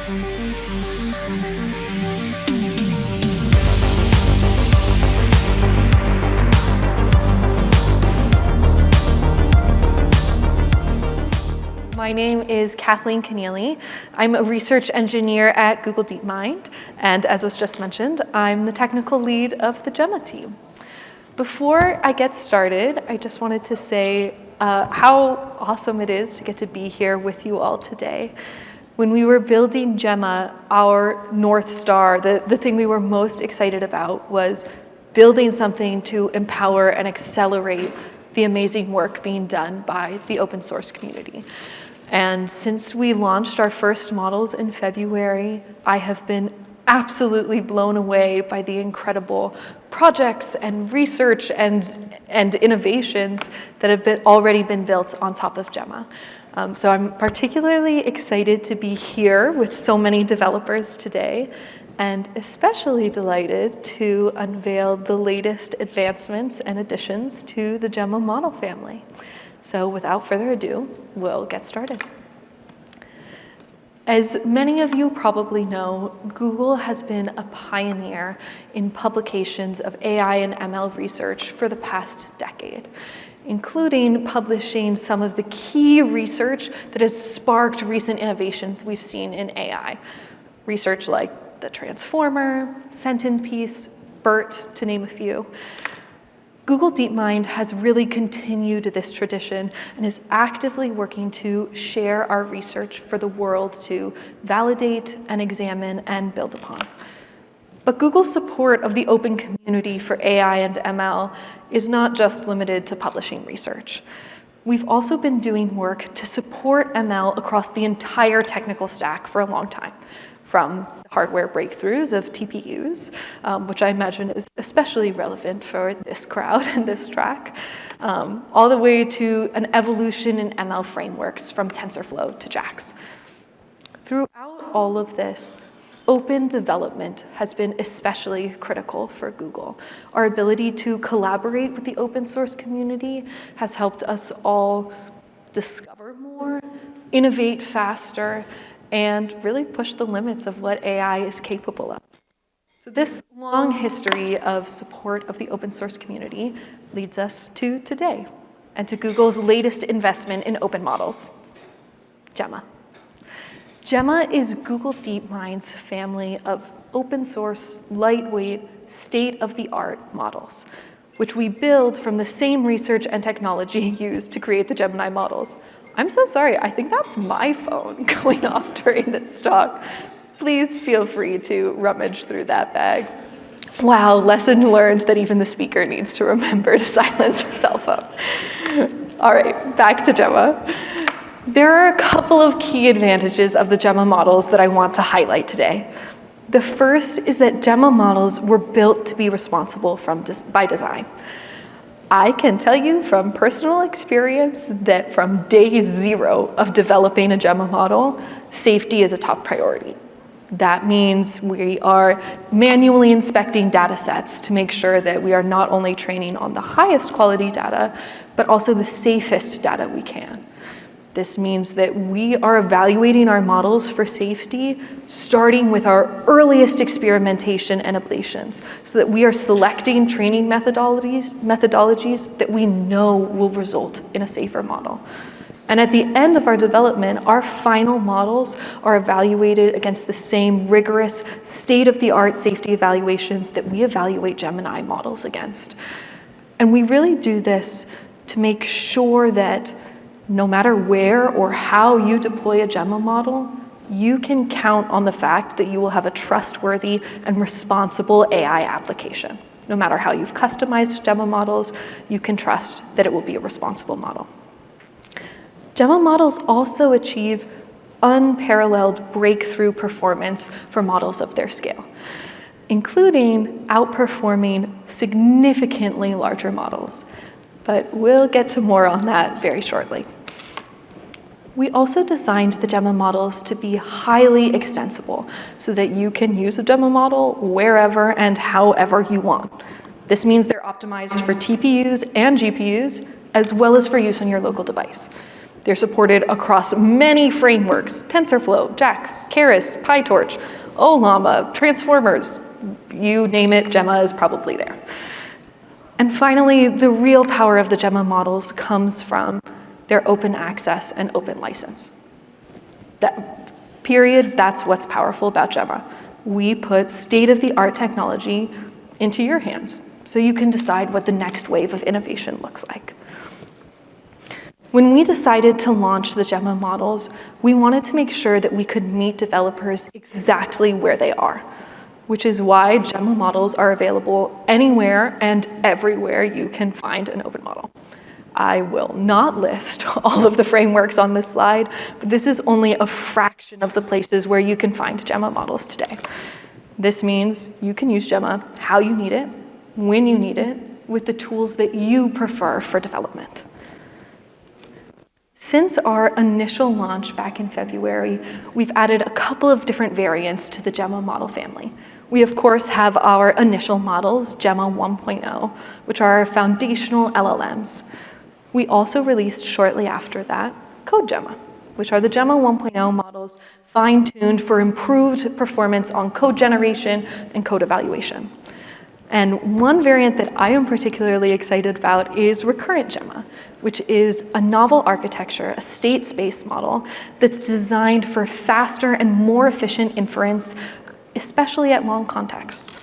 My name is Kathleen Kenealy. I'm a research engineer at Google DeepMind, and as was just mentioned, I'm the technical lead of the Gemma team. Before I get started, I just wanted to say how awesome it is to get to be here with you all today. When we were building Gemma, our North Star, the thing we were most excited about was building something to empower and accelerate the amazing work being done by the open source community. And since we launched our first models in February, I have been absolutely blown away by the incredible projects and research and innovations that have already been built on top of Gemma. So I'm particularly excited to be here with so many developers today, and especially delighted to unveil the latest advancements and additions to the Gemma model family. So without further ado, we'll get started. As many of you probably know, Google has been a pioneer in publications of AI and ML research for the past decade, including publishing some of the key research that has sparked recent innovations we've seen in AI. Research like the Transformer, Sentence Piece, BERT, to name a few. Google DeepMind has really continued this tradition and is actively working to share our research for the world to validate and examine and build upon. But Google's support of the open community for AI and ML is not just limited to publishing research. We've also been doing work to support ML across the entire technical stack for a long time, from hardware breakthroughs of TPUs, which I imagine is especially relevant for this crowd and this track, all the way to an evolution in ML frameworks from TensorFlow to JAX. Throughout all of this, open development has been especially critical for Google. Our ability to collaborate with the open source community has helped us all discover more, innovate faster, and really push the limits of what AI is capable of. So this long history of support of the open source community leads us to today and to Google's latest investment in open models, Gemma. Gemma is Google DeepMind's family of open source, lightweight, state-of-the-art models, which we build from the same research and technology used to create the Gemini models. I'm so sorry, I think that's my phone going off during this talk. Please feel free to rummage through that bag. Wow, lesson learned that even the speaker needs to remember to silence her cell phone. All right, back to Gemma. There are a couple of key advantages of the Gemma models that I want to highlight today. The first is that Gemma models were built to be responsible by design. I can tell you from personal experience that from day zero of developing a Gemma model, safety is a top priority. That means we are manually inspecting data sets to make sure that we are not only training on the highest quality data, but also the safest data we can. This means that we are evaluating our models for safety, starting with our earliest experimentation and ablations, so that we are selecting training methodologies that we know will result in a safer model. And at the end of our development, our final models are evaluated against the same rigorous state-of-the-art safety evaluations that we evaluate Gemini models against. And we really do this to make sure that no matter where or how you deploy a Gemma model, you can count on the fact that you will have a trustworthy and responsible AI application. No matter how you've customized Gemma models, you can trust that it will be a responsible model. Gemma models also achieve unparalleled breakthrough performance for models of their scale, including outperforming significantly larger models. But we'll get to more on that very shortly. We also designed the Gemma models to be highly extensible so that you can use a Gemma model wherever and however you want. This means they're optimized for TPUs and GPUs, as well as for use on your local device. They're supported across many frameworks: TensorFlow, JAX, Keras, PyTorch, Ollama, Transformers. You name it, Gemma is probably there. And finally, the real power of the Gemma models comes from their open access and open license. That's what's powerful about Gemma. We put state-of-the-art technology into your hands so you can decide what the next wave of innovation looks like. When we decided to launch the Gemma models, we wanted to make sure that we could meet developers exactly where they are, which is why Gemma models are available anywhere and everywhere you can find an open model. I will not list all of the frameworks on this slide, but this is only a fraction of the places where you can find Gemma models today. This means you can use Gemma how you need it, when you need it, with the tools that you prefer for development. Since our initial launch back in February, we've added a couple of different variants to the Gemma model family. We, of course, have our initial models, Gemma 1.0, which are our foundational LLMs. We also released shortly after that CodeGemma, which are the Gemma 1.0 models fine-tuned for improved performance on code generation and code evaluation. And one variant that I am particularly excited about is Recurrent Gemma, which is a novel architecture, a state space model that's designed for faster and more efficient inference, especially at long contexts.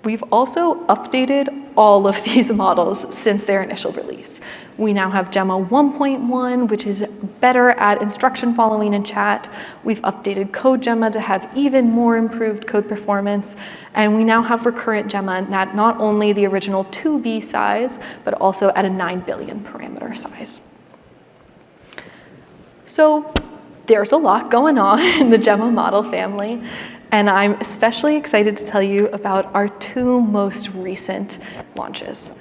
We've also updated all of these models since their initial release. We now have Gemma 1.1, which is better at instruction following in chat. We've updated CodeGemma to have even more improved code performance. And we now have Recurrent Gemma at not only the original 2B size, but also at a 9 billion parameter size. So there's a lot going on in the Gemma model family. And I'm especially excited to tell you about our two most recent launches.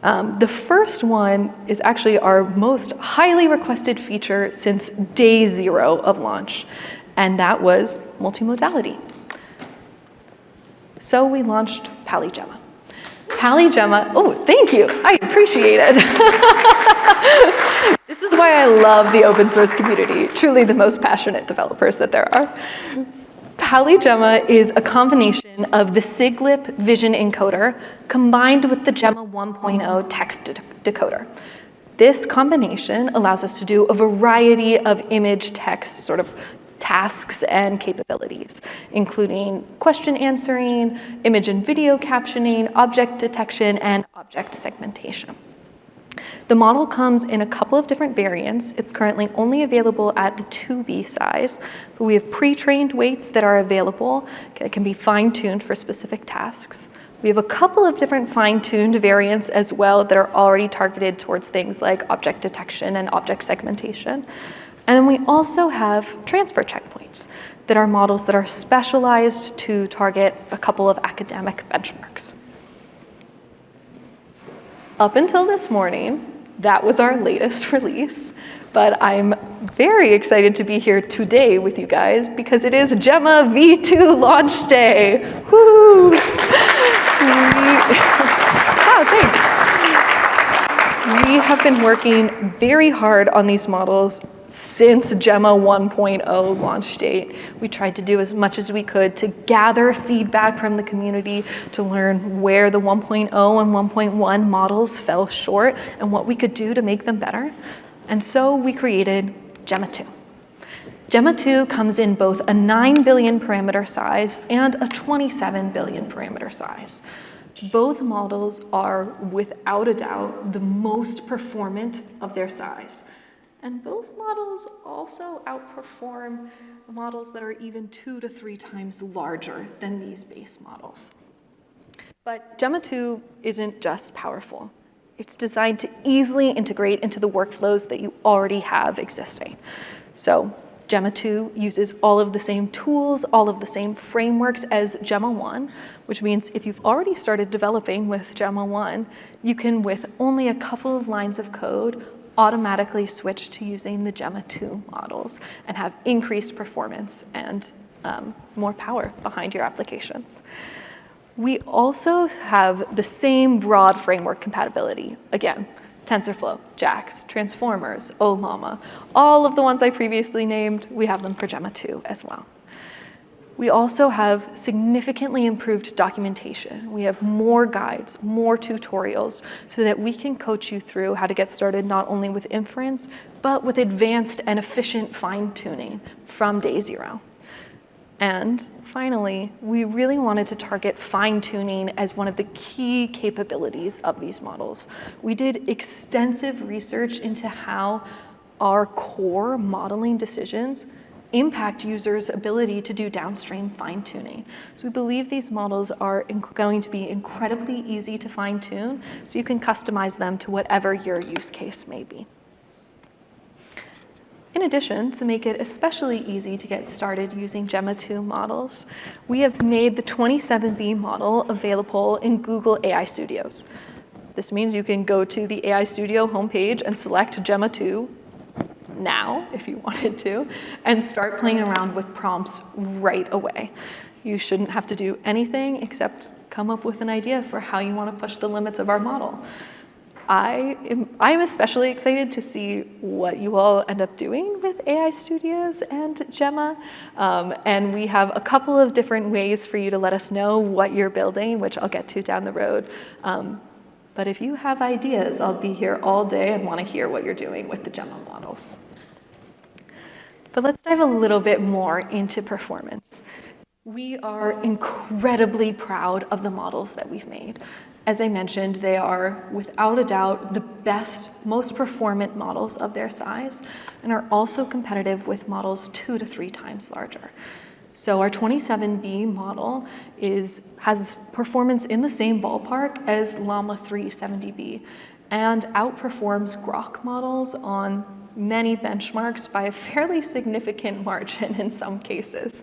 The first one is actually our most highly requested feature since day 0 of launch, and that was multimodality. So we launched PaliGemma. PaliGemma, oh, thank you, I appreciate it. This is why I love the open source community, truly the most passionate developers that there are. PaliGemma is a combination of the SIGLIP vision encoder combined with the Gemma 1.0 text decoder. This combination allows us to do a variety of image text sort of tasks and capabilities, including question answering, image and video captioning, object detection, and object segmentation. The model comes in a couple of different variants. It's currently only available at the 2B size, but we have pre-trained weights that are available that can be fine-tuned for specific tasks. We have a couple of different fine-tuned variants as well that are already targeted towards things like object detection and object segmentation. And then we also have transfer checkpoints that are models that are specialized to target a couple of academic benchmarks. Up until this morning, that was our latest release, but I'm very excited to be here today with you guys because it is Gemma v2 launch day. Woo! Wow, thanks. We have been working very hard on these models since Gemma 1.0 launch date. We tried to do as much as we could to gather feedback from the community to learn where the 1.0 and 1.1 models fell short and what we could do to make them better. And so we created Gemma 2. Gemma 2 comes in both a 9 billion parameter size and a 27 billion parameter size. Both models are, without a doubt, the most performant of their size. And both models also outperform models that are even 2 to 3 times larger than these base models. But Gemma 2 isn't just powerful. It's designed to easily integrate into the workflows that you already have existing. So Gemma 2 uses all of the same tools, all of the same frameworks as Gemma 1, which means if you've already started developing with Gemma 1, you can, with only a couple of lines of code, automatically switch to using the Gemma 2 models and have increased performance and more power behind your applications. We also have the same broad framework compatibility. Again, TensorFlow, JAX, Transformers, OLLAMA, all of the ones I previously named, we have them for Gemma 2 as well. We also have significantly improved documentation. We have more guides, more tutorials, so that we can coach you through how to get started not only with inference, but with advanced and efficient fine-tuning from day zero. And finally, we really wanted to target fine-tuning as one of the key capabilities of these models. We did extensive research into how our core modeling decisions impact users' ability to do downstream fine-tuning. So we believe these models are going to be incredibly easy to fine-tune, so you can customize them to whatever your use case may be. In addition, to make it especially easy to get started using Gemma 2 models, we have made the 27B model available in Google AI Studios. This means you can go to the AI Studio homepage and select Gemma 2 now, if you wanted to, and start playing around with prompts right away. You shouldn't have to do anything except come up with an idea for how you want to push the limits of our model. I'm especially excited to see what you all end up doing with AI Studios and Gemma. And we have a couple of different ways for you to let us know what you're building, which I'll get to down the road. But if you have ideas, I'll be here all day and want to hear what you're doing with the Gemma models. But let's dive a little bit more into performance. We are incredibly proud of the models that we've made. As I mentioned, they are, without a doubt, the best, most performant models of their size, and are also competitive with models 2 to 3 times larger. So our 27B model has performance in the same ballpark as Llama 3 70B, and outperforms Grok models on many benchmarks by a fairly significant margin in some cases.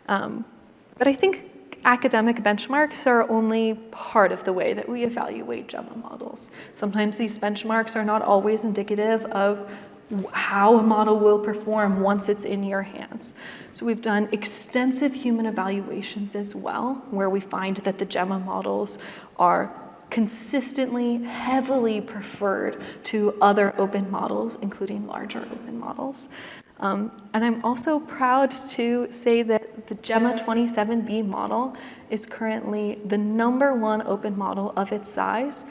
But I think academic benchmarks are only part of the way that we evaluate Gemma models. Sometimes these benchmarks are not always indicative of how a model will perform once it's in your hands. So we've done extensive human evaluations as well, where we find that the Gemma models are consistently, heavily preferred to other open models, including larger open models. And I'm also proud to say that the Gemma 27B model is currently the #1 open model of its size,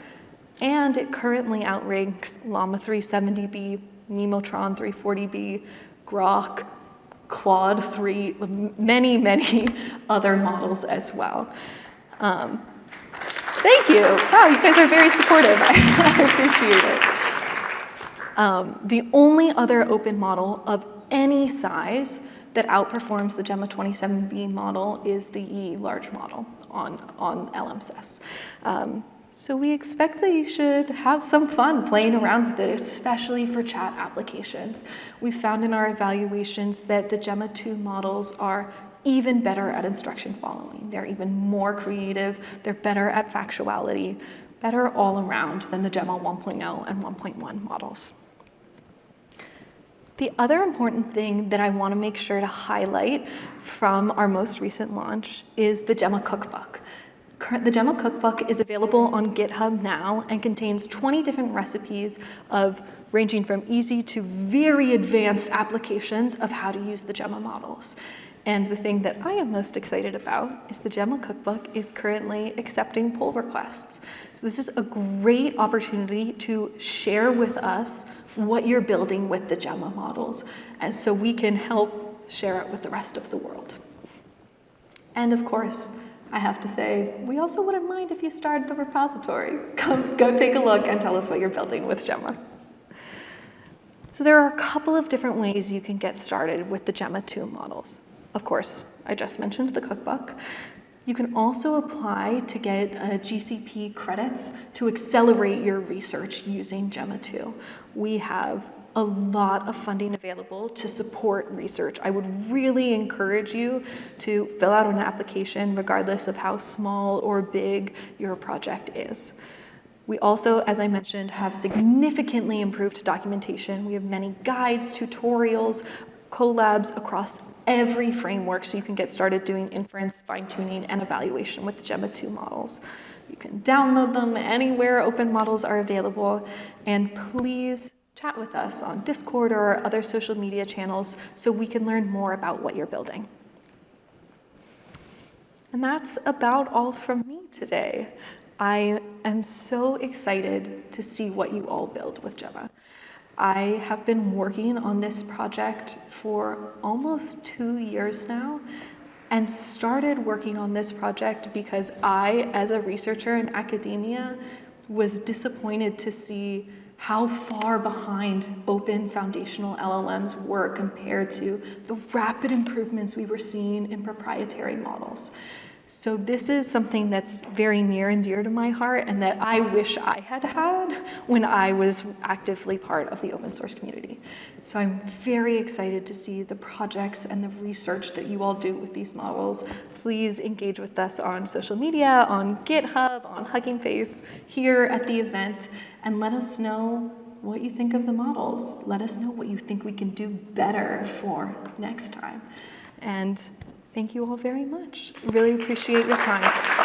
and it currently outranks Llama 3 70B, Nemotron 340B, Grok, Claude 3, many, many other models as well. Thank you. Wow, you guys are very supportive. I appreciate it. The only other open model of any size that outperforms the Gemma 27B model is the E large model on LMSS. So we expect that you should have some fun playing around with it, especially for chat applications. We found in our evaluations that the Gemma 2 models are even better at instruction following. They're even more creative, they're better at factuality, better all around than the Gemma 1.0 and 1.1 models. The other important thing that I want to make sure to highlight from our most recent launch is the Gemma Cookbook. The Gemma Cookbook is available on GitHub now and contains 20 different recipes ranging from easy to very advanced applications of how to use the Gemma models. And the thing that I am most excited about is the Gemma Cookbook is currently accepting pull requests. So this is a great opportunity to share with us what you're building with the Gemma models, and so we can help share it with the rest of the world. And of course, I have to say, we also wouldn't mind if you started the repository. Go take a look and tell us what you're building with Gemma. So there are a couple of different ways you can get started with the Gemma 2 models. Of course, I just mentioned the cookbook. You can also apply to get GCP credits to accelerate your research using Gemma 2. We have a lot of funding available to support research. I would really encourage you to fill out an application regardless of how small or big your project is. We also, as I mentioned, have significantly improved documentation. We have many guides, tutorials, collabs across every framework so you can get started doing inference, fine-tuning, and evaluation with the Gemma 2 models. You can download them anywhere open models are available. And please chat with us on Discord or other social media channels so we can learn more about what you're building. And that's about all from me today. I am so excited to see what you all build with Gemma. I have been working on this project for almost 2 years now, and started working on this project because I, as a researcher in academia, was disappointed to see how far behind open foundational LLMs were compared to the rapid improvements we were seeing in proprietary models. So this is something that's very near and dear to my heart and that I wish I had had when I was actively part of the open source community. So I'm very excited to see the projects and the research that you all do with these models. Please engage with us on social media, on GitHub, on Hugging Face, here at the event, and let us know what you think of the models. Let us know what you think we can do better for next time. And thank you all very much. Really appreciate your time.